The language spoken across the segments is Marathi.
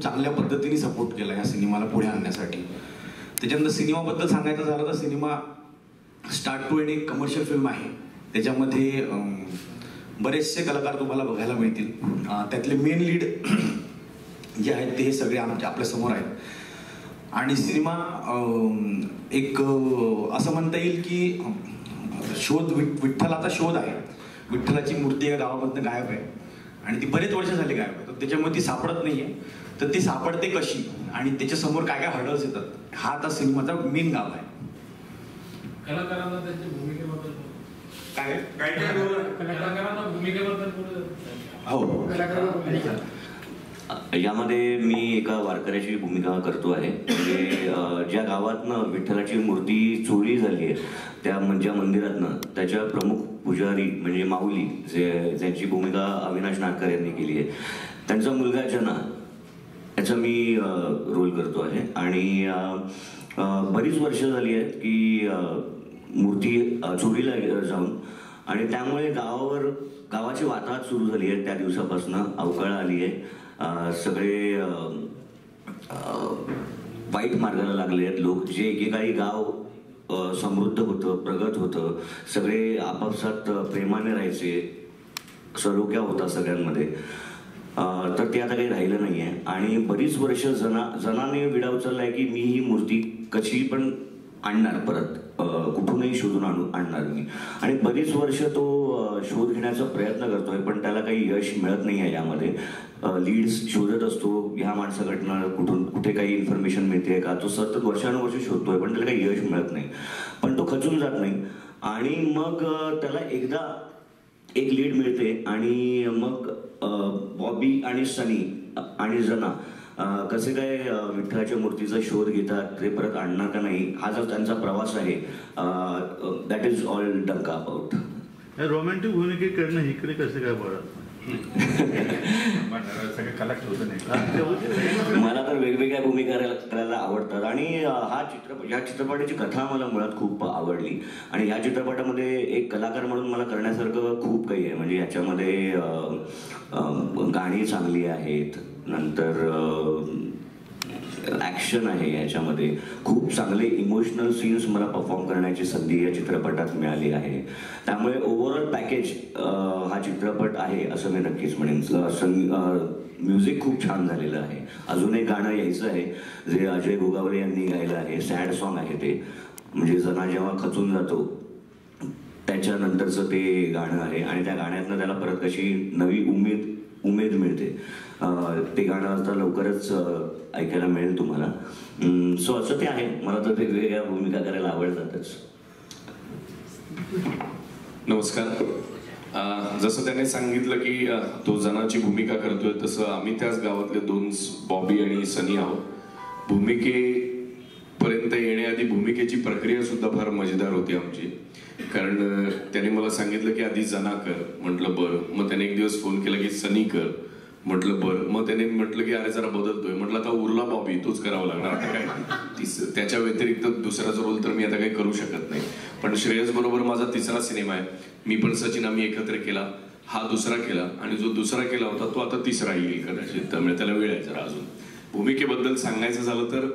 खूप चांगल्या पद्धतीने सपोर्ट केला या सिनेमाला पुढे आणण्यासाठी. त्याच्यानंतर सिनेमाबद्दल सांगायचं झालं तर सिनेमा स्टार्ट टू एंड एक कमर्शियल फिल्म आहे. त्याच्यामध्ये बरेचसे कलाकार तुम्हाला बघायला मिळतील. त्यातले मेन लीड जे आहेत ते हे सगळे आपल्यासमोर आहेत. आणि सिनेमा एक असं म्हणता येईल की शोध विठ्ठलाचा शोध आहे. विठ्ठलाची मूर्ती या गावामधनं गायब आहे आणि ती बरेच वर्ष झाली गायब आहे. तर त्याच्यामुळे ती सापडत नाही आहे. तर ती सापडते कशी आणि त्याच्यासमोर काय काय हर्डल्स येतात, हा आता सिनेमाचा मेन गाव आहे. कलाकारांना त्यांच्या भूमिकेबद्दल काय कलाकारांना भूमिकेबद्दल हो. यामध्ये मी एका वारकऱ्याची भूमिका करतो आहे. म्हणजे ज्या गावातनं विठ्ठलाची मूर्ती चोरी झाली आहे त्या ज्या मंदिरातनं त्याच्या प्रमुख पुजारी म्हणजे माऊली ज्यांची भूमिका अविनाश नाटकर यांनी केली आहे, त्यांचा मुलगा जना याचा मी रोल करतो आहे. आणि बरीच वर्ष झाली आहेत की मूर्ती चोरीला जाऊन आणि त्यामुळे गावाची वाताहत सुरू झाली आहे. त्या दिवसापासून अवकाळ आली आहे. सगळे वाईट मार्गाला लागले आहेत लोक. जे एकेकाळी गाव समृद्ध होतं, प्रगत होतं, सगळे आपापसात प्रेमाने राहायचे, सलोख्या होता सगळ्यांमध्ये, तर ते आता काही राहिलं नाही आहे. आणि बरीच वर्ष जनाने विडा उचलला आहे की मी ही मूर्ती कशी पण आणणार, परत कुठूनही शोधून आणणार मी. आणि बरीच वर्ष तो शोध घेण्याचा प्रयत्न करतोय पण त्याला काही यश मिळत नाही आहे. यामध्ये लीड्स शोधत असतो, ह्या माणसाकडनं कुठे काही इन्फॉर्मेशन मिळते का, तो सतत वर्षानुवर्ष शोधतोय पण त्याला काही यश मिळत नाही. पण तो खचून जात नाही आणि मग त्याला एकदा एक लीड मिळते आणि मग बॉबी आणि सनी आणि जना कसे काय विठ्ठलाच्या मूर्तीचा शोध घेतात, ते परत आणणार का नाही, हा जो त्यांचा प्रवास आहे, दॅट इज ऑल डंका अबाउट. रोमॅन्टिक भूमिके करणं इकडे कसं काय बरं मला तर वेगवेगळ्या भूमिका करायला आवडतात. आणि ह्या चित्रपटाची कथा मला मुळात खूप आवडली आणि ह्या चित्रपटामध्ये एक कलाकार म्हणून मला करण्यासारखं खूप काही आहे. म्हणजे याच्यामध्ये गाणी चांगली आहेत, नंतर ॲक्शन आहे, याच्यामध्ये खूप चांगले इमोशनल सीन्स मला परफॉर्म करण्याची संधी या चित्रपटात मिळाली आहे. त्यामुळे ओव्हरऑल पॅकेज हा चित्रपट आहे असं मी नक्कीच म्हणेन. म्युझिक खूप छान झालेलं आहे. अजून एक गाणं यायचं आहे जे अजय गोगावले यांनी गायलं आहे. सॅड सॉन्ग आहे ते, म्हणजे जना जेव्हा खचून जातो त्याच्यानंतरचं ते गाणं आहे आणि त्या गाण्यातनं त्याला परत कशी नवी उमेद मिळते. ते गाणं आता लवकरच ऐकायला मिळेल तुम्हाला. सो असं ते आहे. मला तर वेगवेगळ्या भूमिका करायला आवडतातच. नमस्कार. जसं त्याने सांगितलं की तो जनाची भूमिका करतोय, तसं आम्ही त्याच गावातले दोन बॉबी आणि सनी आहोत. भूमिकेपर्यंत येण्याआधी भूमिकेची प्रक्रिया सुद्धा फार मजेदार होती आमची. कारण त्याने मला सांगितलं की आधी जना कर, म्हटलं बरं. मग त्याने एक दिवस फोन केला की सनी कर, म्हटलं बरं. मग त्याने म्हटलं की अरे जरा बदलतोय, म्हटलं आता उरला बॉबी तोच करावा लागणार. आता काय त्याच्या व्यतिरिक्त दुसऱ्याचा रोल तर मी आता काही करू शकत नाही. पण श्रेयस बरोबर माझा तिसरा सिनेमा आहे. मी पण सचिन आम्ही एकत्र केला, हा दुसरा केला आणि जो दुसरा केला होता तो आता तिसरा येईल कदाचित, त्यामुळे त्याला वेळ आहे जरा अजून. भूमिकेबद्दल सांगायचं झालं तर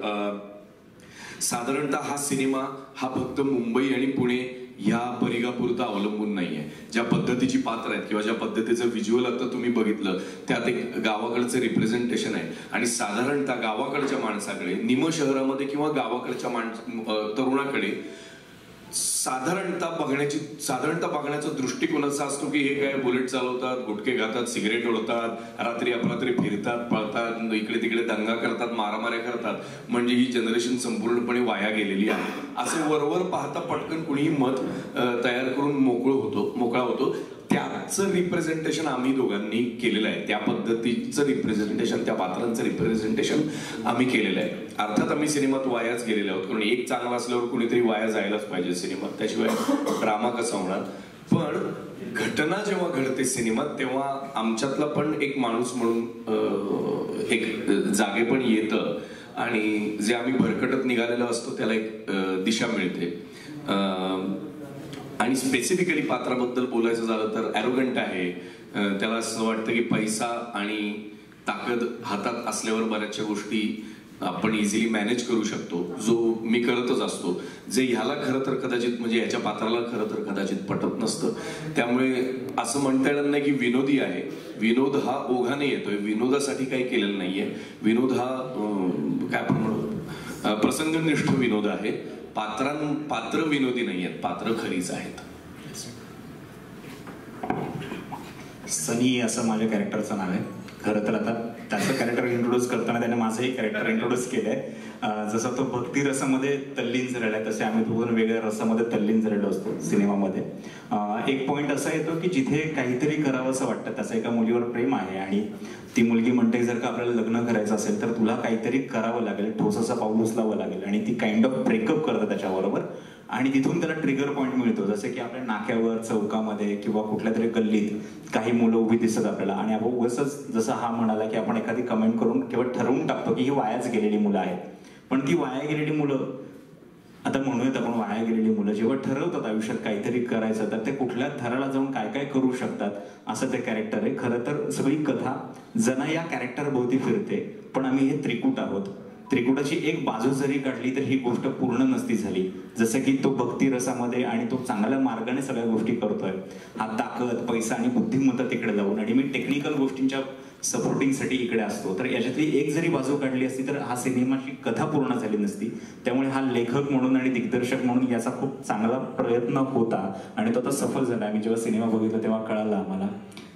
साधारणतः हा सिनेमा हा फक्त मुंबई आणि पुणे ह्या परिघापुरता अवलंबून नाहीये. ज्या पद्धतीची पात्र आहेत किंवा ज्या पद्धतीचं व्हिज्युअल आता तुम्ही बघितलं त्यात एक गावाकडचं रिप्रेझेंटेशन आहे. आणि साधारणतः गावाकडच्या माणसाकडे, निम शहरामध्ये किंवा गावाकडच्या तरुणाकडे साधारणतः बघण्याचा दृष्टिकोन असा असतो की हे काय बुलेट चालवतात, गुटखे खातात, सिगरेट ओढतात, रात्री अपरात्री फिरतात, पळतात, इकडे तिकडे दंगा करतात, मारामाऱ्या करतात, म्हणजे ही जनरेशन संपूर्णपणे वाया गेलेली आहे असे वरवर पाहता पटकन कुणीही मत तयार करून मोकळा होतो. त्याचं रिप्रेझेंटेशन आम्ही दोघांनी केलेलं आहे. त्या पद्धतीचं रिप्रेझेंटेशन, त्या पात्रांचं रिप्रेझेंटेशन आम्ही केलेलं आहे. अर्थात आम्ही सिनेमात वायाच गेलेले आहोत, कारण एक चांगला असल्यावर कुणीतरी वाया जायलाच पाहिजे सिनेमात, त्याशिवाय ड्रामा कसा होणार. पण घटना जेव्हा घडते सिनेमात तेव्हा आमच्यातला पण एक माणूस म्हणून एक जागे पण येतं आणि जे आम्ही भरकटत निघालेलो असतो त्याला एक दिशा मिळते. आणि स्पेसिफिकली पात्राबद्दल बोलायचं झालं तर ॲरोगंट आहे. त्याला असं वाटतं की पैसा आणि ताकद हातात असल्यावर बऱ्याचशा गोष्टी आपण इझिली मॅनेज करू शकतो, जो मी करतच असतो, जे ह्याला खरं तर कदाचित म्हणजे याच्या पात्राला खरं तर कदाचित पटत नसतं. त्यामुळे असं म्हणता येणार नाही की विनोदी आहे. विनोद हा ओघाने येतोय, विनोदासाठी काही केलेलं नाहीये. विनोद हा काय आपण म्हणू प्रसंगनिष्ठ विनोद आहे. पात्र विनोदी नाही आहेत, पात्र खरीच आहेत. सनी असं माझ्या कॅरेक्टरचं नाव आहे. खरं तर आता त्याचं कॅरेक्टर इंट्रोड्यूस करताना त्याने माझंही कॅरेक्टर इंट्रोड्यूस केलंय. जसं तो भक्ती रसामध्ये तल्लीन झालेला आहे, तसे आम्ही दोन वेगळ्या रसामध्ये तल्लीन झालेलो असतो सिनेमामध्ये. एक पॉईंट असा येतो की जिथे काहीतरी करावं असं वाटतं, त्याचं एका मुलीवर प्रेम आहे आणि ती मुलगी म्हणते जर का आपल्याला लग्न करायचं असेल तर तुला काहीतरी करावं लागेल, ठोस असं पाऊल उचलावं लागेल. आणि ती काइंड ऑफ ब्रेकअप करतं त्याच्याबरोबर आणि तिथून त्याला ट्रिगर पॉईंट मिळतो. जसं की आपल्या नाक्यावर, चौकामध्ये किंवा कुठल्या तरी गल्लीत काही मुलं उभी दिसत आपल्याला आणि आपण उगाचच जसं हा म्हणाला की आपण एखादी कमेंट करून केवळ ठरवून टाकतो की ही वायाच गेलेली मुलं आहेत. पण ती वाया गेलेली मुलं, आता म्हणूयात आपण वाया गेलेली मुलं, जेव्हा ठरवतात आयुष्यात काहीतरी करायचं तर ते कुठल्या थराला जाऊन काय काय करू शकतात असं ते कॅरेक्टर आहे. खरं तर सगळी कथा जना या कॅरेक्टर भोवती फिरते. पण आम्ही हे त्रिकूट आहोत. त्रिकुटाची एक बाजू जरी काढली तर ही गोष्ट पूर्ण नसती झाली. जसं की तो भक्ती रसामध्ये आणि तो चांगल्या मार्गाने सगळ्या गोष्टी करतोय, हा ताकद, पैसा आणि बुद्धिमत्ता तिकडे जाऊन, आणि मी टेक्निकल गोष्टींच्या सपोर्टिंगसाठी इकडे असतो. तर याच्यातली एक जरी बाजू काढली असती तर हा सिनेमाची कथा पूर्ण झाली नसती. त्यामुळे हा लेखक म्हणून आणि दिग्दर्शक म्हणून याचा खूप चांगला प्रयत्न होता आणि तो आता सफल झाला. आम्ही जेव्हा सिनेमा बघितला तेव्हा कळालं आम्हाला.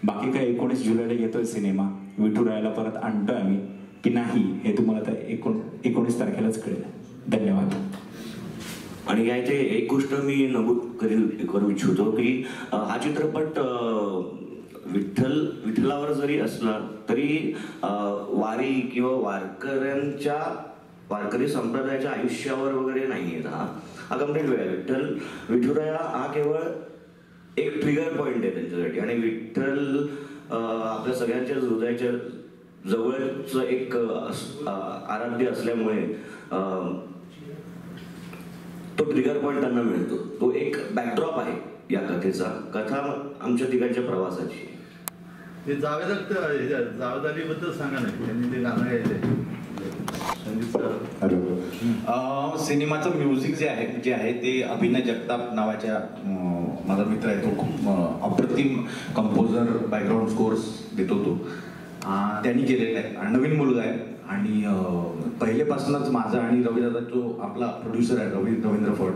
बाकी काय 19 जुलैला येतोय सिनेमा, विठुरायाला परत आणतोय आम्ही की नाही हे तुम्हाला आता 19 तारखेलाच कळेल. धन्यवाद. आणि काय ते एक गोष्ट मी नमूद करू इच्छितो की हा चित्रपट विठ्ठलावर जरी असला तरी वारी किंवा वारकरी संप्रदायाच्या आयुष्यावर वगैरे नाही आहे. हा कम्प्लीट वेळ आहे. विठुराया हा केवळ एक ट्रिगर पॉइंट आहे त्यांच्यासाठी. आणि विठ्ठल आपल्या सगळ्यांच्या हृदयाच्या जवळच एक आराध्य असल्यामुळे तो ट्रिगर पॉइंट त्यांना मिळतो. तो एक बॅकड्रॉप आहे या कथेचा, कथा आमच्या तिघांच्या प्रवासाची. ते जावेद अलीबद्दल सांगा ना, त्यांनी ते गाणं गायलंय सिनेमाचं म्युझिक जे आहे ते अभिनय जगताप नावाच्या माझा मित्र आहे. तो खूप अप्रतिम कंपोजर, बॅकग्राऊंड स्कोर्स देतो तो. त्यांनी केलेलं आहे. नवीन मुलगा आहे आणि पहिलेपासूनच माझा आणि रवीदादा जो आपला प्रोड्युसर आहे रवींद्र फड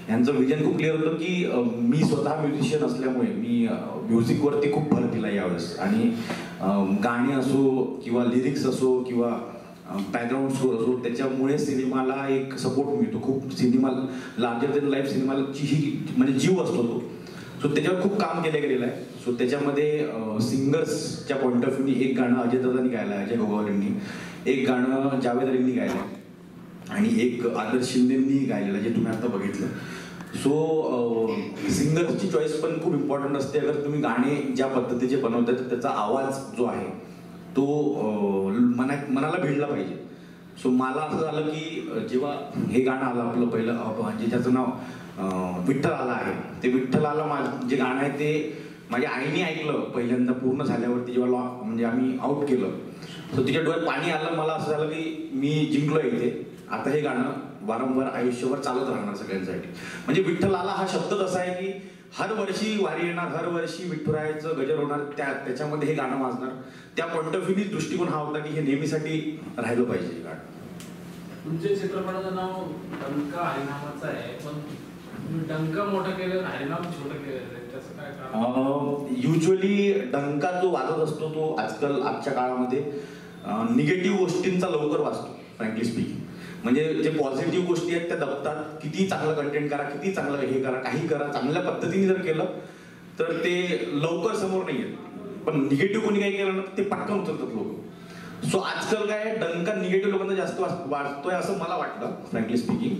यांचं विजन खूप क्लिअर होतं की मी स्वतः म्युझिशियन असल्यामुळे मी म्युझिकवरती खूप भर दिला यावेळेस. आणि गाणी असो किंवा लिरिक्स असो किंवा बॅकग्राऊंड स्कोर असो त्याच्यामुळे सिनेमाला एक सपोर्ट मिळतो. खूप सिनेमा लार्जर दॅन लाईफ सिनेमाची म्हणजे जीव असतो तो. सो त्याच्यावर खूप काम केलं गेलेलं आहे. सो त्याच्यामध्ये सिंगर्सच्या पॉईंट ऑफ व्ह्यूनी एक गाणं अजयदादांनी गायलं आहे, अजय गोगावलेंनी. एक गाणं जावेद अलींनी गायलं आहे आणि एक आदर्श शिंदेंनी गायलेलं जे तुम्ही आता बघितलं. सो सिंगर्सची चॉईस पण खूप इम्पॉर्टंट असते. अगर तुम्ही गाणे ज्या पद्धतीचे बनवतात त्याचा आवाज जो आहे तो मनाला भिडला पाहिजे. सो मला असं झालं की जेव्हा हे गाणं आलं आपलं पहिलं ज्याचं नाव विठ्ठल आला आहे, ते विठ्ठल आला जे गाणं आहे ते माझ्या आईने ऐकलं पहिल्यांदा पूर्ण झाल्यावरती जेव्हा म्हणजे आम्ही आउट केलं. सो तिच्या डोळ्यात पाणी आलं. मला असं झालं की मी जिंकलो इथे. आता हे गाणं वारंवार आयुष्यभर चालत राहणार सगळ्यांसाठी. म्हणजे विठ्ठल आला हा शब्दच असा आहे की हर वर्षी वारी येणार, हर वर्षी विठुरायाचं गजर होणार, त्याच्यामध्ये हे गाणं वाजणार. त्या पॉईंट ऑफ व्ह्यूनी दृष्टिकोन हा होता की हे नेहमीसाठी राहिलं पाहिजे हे गाणं. तुमच्या चित्रपटाचं नाव डंका हरिनामाचं आहे, पण तुम्ही डंका मोठं केलं, हरिनाम छोटं केलं, त्याचं काय कारण? युजली डंका जो वाजत असतो तो आजच्या काळामध्ये निगेटिव्ह गोष्टींचा लवकर वाजतो. फ्रँकली स्पीकिंग म्हणजे जे पॉझिटिव्ह गोष्टी आहेत त्या दबतात. किती चांगलं कंटेंट करा, किती चांगलं हे करा, काही करा, चांगल्या पद्धतीने जर केलं तर ते लवकर समोर नाही येत. पण निगेटिव्ह कोणी काही केलं ना ते पटकन उचलतात लोक. सो आजकाल काय डंका निगेटिव्ह लोकांना जास्त वाजतोय असं मला वाटतं फ्रँकली स्पीकिंग.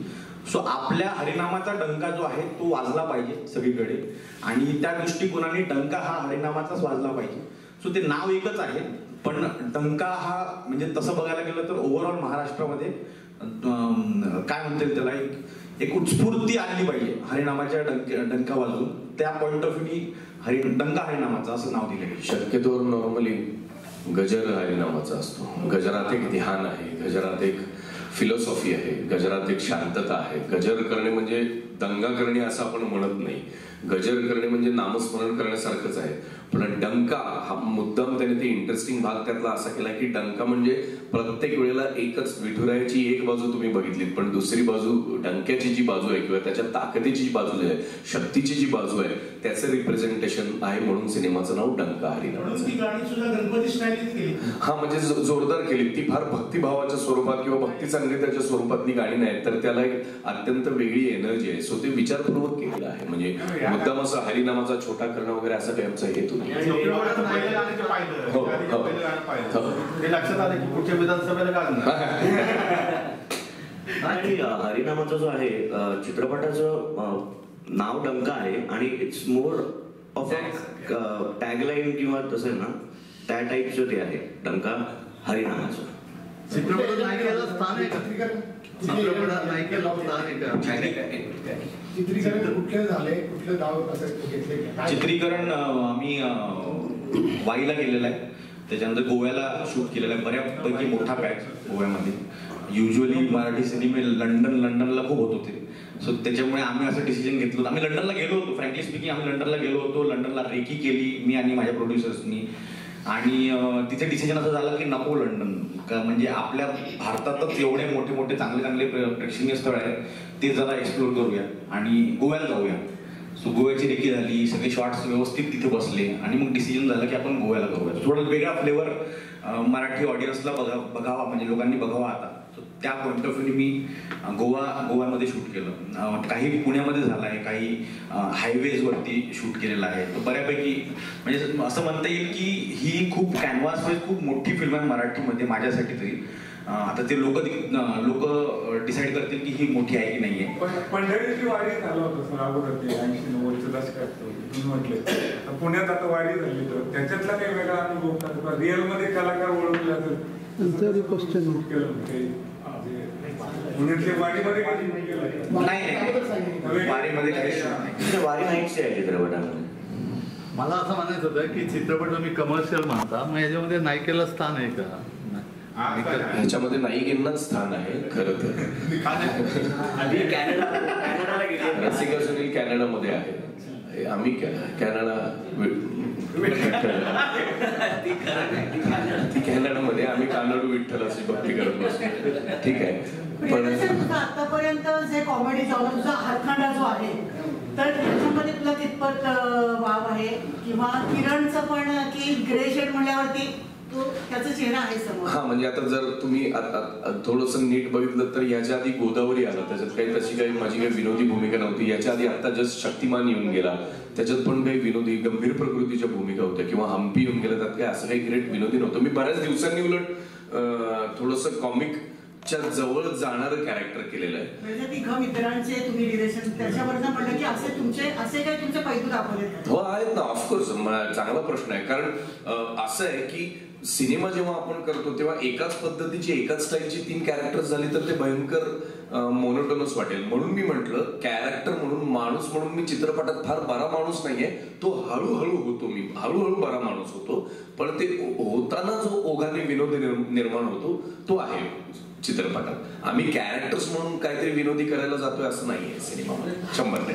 सो आपल्या हरिनामाचा डंका जो आहे तो वाजला पाहिजे सगळीकडे आणि त्या दृष्टिकोनाने डंका हा हरिनामाचाच वाजला पाहिजे. सो ते नाव एकच आहे पण डंका हा म्हणजे तसं बघायला गेलं तर ओव्हरऑल महाराष्ट्रामध्ये काय म्हणता येईल त्याला एक उत्स्फूर्ती आणली पाहिजे हरिनामाच्या डंका वाजून. त्या पॉईंट ऑफ व्ह्यूनी डंका हरिनामाचा असं नाव दिलं. शक्यतो नॉर्मली गजर हरिनामाचा असतो. गजरात एक ध्यान आहे, गजरात एक फिलॉसॉफी आहे, गजरात एक शांतता आहे. गजर करणे म्हणजे दंगा करणे असं आपण म्हणत नाही. गजर करणे म्हणजे नामस्मरण करण्यासारखंच आहे. पण डंका हा मुद्दाम त्याने ते इंटरेस्टिंग भाग त्यातला असा केला की डंका म्हणजे प्रत्येक वेळेला एकच विठुरायाची एक बाजू तुम्ही बघितलीत, पण दुसरी बाजू डंक्याची जी बाजू आहे किंवा त्याच्या ताकदीची जी बाजू आहे, शक्तीची जी बाजू आहे, त्याचं रिप्रेझेंटेशन आहे. म्हणून सिनेमाचं नाव डंका हरिनामाचं. हा म्हणजे जोरदार केली ती, फार भक्तिभावाच्या स्वरूपात किंवा भक्ती संगीताच्या स्वरूपातली गाणी नाहीत, तर त्याला एक अत्यंत वेगळी एनर्जी आहे. सो ते विचारपूर्वक केलेलं आहे. म्हणजे मुद्दाम असं हरिनामाचा छोटा करणं वगैरे असं काही आमचा हेतू नाही. लक्षात आलं की पुढच्या विधानसभेला आणि हरिनामाचा जो आहे चित्रपटाचं नाव डंका आहे आणि it's more of a tagline किंवा तसं ना त्या टाईपचं ते आहे डंका हरिनामाचं. चित्रपटात नायिकेला स्थान आहे का? चित्रपटात नायिकेला स्थान आहे का? चित्रीकरण कुठले झाले, कुठले गाव असं घेतले? चित्रीकरण आम्ही वाईला केलेलं आहे, त्याच्यानंतर गोव्याला शूट केलेलं आहे. बऱ्यापैकी मोठा पॅच गोव्यामध्ये. युजली मराठी सिनेमे लंडनला खूप होत होते. सो त्याच्यामुळे आम्ही असं डिसिजन घेतलं होतं. आम्ही लंडनला गेलो होतो, फ्रँकली स्पीकिंग आम्ही लंडनला गेलो होतो. लंडनला रेकी केली मी आणि माझ्या प्रोड्युसर्सनी. आणि तिथे डिसिजन असं झालं की नको लंडन, म्हणजे आपल्या भारतातच एवढे मोठे मोठे चांगले प्रेक्षणीय स्थळ आहेत, ते जरा एक्सप्लोर करूया आणि गोव्याला जाऊया. सो गोव्याची रेकी झाली, सगळे शॉर्ट्स व्यवस्थित तिथे बसले आणि मग डिसिजन झालं की आपण गोव्याला करूया. थोडं वेगळा फ्लेवर मराठी ऑडियन्सला बघावा, म्हणजे लोकांनी बघावा आता. सो त्या पॉईंट ऑफ व्ह्यूने मी गोव्यामध्ये शूट केलं. काही पुण्यामध्ये झालं आहे, काही हायवेजवरती शूट केलेलं आहे. तर बऱ्यापैकी म्हणजे असं म्हणता येईल की ही खूप कॅनव्हासमध्ये खूप मोठी फिल्म आहे मराठीमध्ये माझ्यासाठी तरी. आता ते लोक डिसाईड करतील की ही मोठी आहे की नाही आहे. पंढरीची वारी झालं होतं सर अगोदर ते 80-90च्या दशकात तुम्ही म्हटले. पुण्यात आता वारी झाली, तर त्याच्यातला काही वेगळा अनुभव रिअल मध्ये कलाकार ओळखला तर पुण्यातल्या वारीमध्ये नाही वारीमध्ये काही वारी नाहीच आहे चित्रपटामध्ये. मला असं म्हणायचं होतं की चित्रपट तुम्ही कमर्शियल म्हणता, मग याच्यामध्ये नायिकेला स्थान आहे का? ह्याच्यामध्ये नायिकेंनाच स्थान आहे खरं तर. रसिका सुनील कॅनडामध्ये आहे, आम्ही कॅनडा ती कॅनडामध्ये, आम्ही कानडू विठ्ठलाची भक्ती करत बसतो. ठीक आहे. पण आतापर्यंत जे कॉमेडी जॉनरचा हातखंडा जो आहे, तर त्याच्यामध्ये तुला कितपत वाव आहे? किंवा किरणचं पण की ग्रे शेड म्हणल्यावरती त्याचा चेहरा आहे समोर. हा म्हणजे आता जर तुम्ही थोडस नीट बघितलं तर याच्या आधी गोदावरी आला, त्याच्यात काही तशी काही माझी काही विनोदी भूमिका नव्हती. याच्या आधी आता जस्ट शक्तिमान येऊन गेला, त्याच्यात पण काही विनोदी गंभीर प्रकृतीच्या भूमिका होत्या. किंवा हम्पी येऊन गेला, त्यात काही असं काही ग्रेट विनोदी नव्हतं. मी बऱ्याच दिवसांनी उलट थोडस कॉमिकच्या जवळ जाणारं कॅरेक्टर केलेलं आहे. म्हणजे तिघं मित्रांचे तुम्ही रिलेशन त्याच्यावरनं म्हणलं की असे काही तुमचे पैलू दाखवले? हो आहेत ना, ऑफकोर्स. चांगला प्रश्न आहे. कारण असं आहे की सिनेमा जेव्हा आपण करतो तेव्हा एकाच पद्धतीची एकाच स्टाईलची 3 कॅरेक्टर्स झाली तर ते भयंकर मोनोटोनस वाटेल. म्हणून मी म्हटलं कॅरेक्टर म्हणून, माणूस म्हणून मी चित्रपटात फार बरा माणूस नाहीये, तो हळूहळू होतो. मी हळूहळू बरा माणूस होतो, पण ते होताना जो ओघाने विनोद निर्माण होतो तो आहे चित्रपटात. आम्ही कॅरेक्टर्स म्हणून काहीतरी विनोदी करायला जातोय असं नाहीये सिनेमामध्ये, 100%.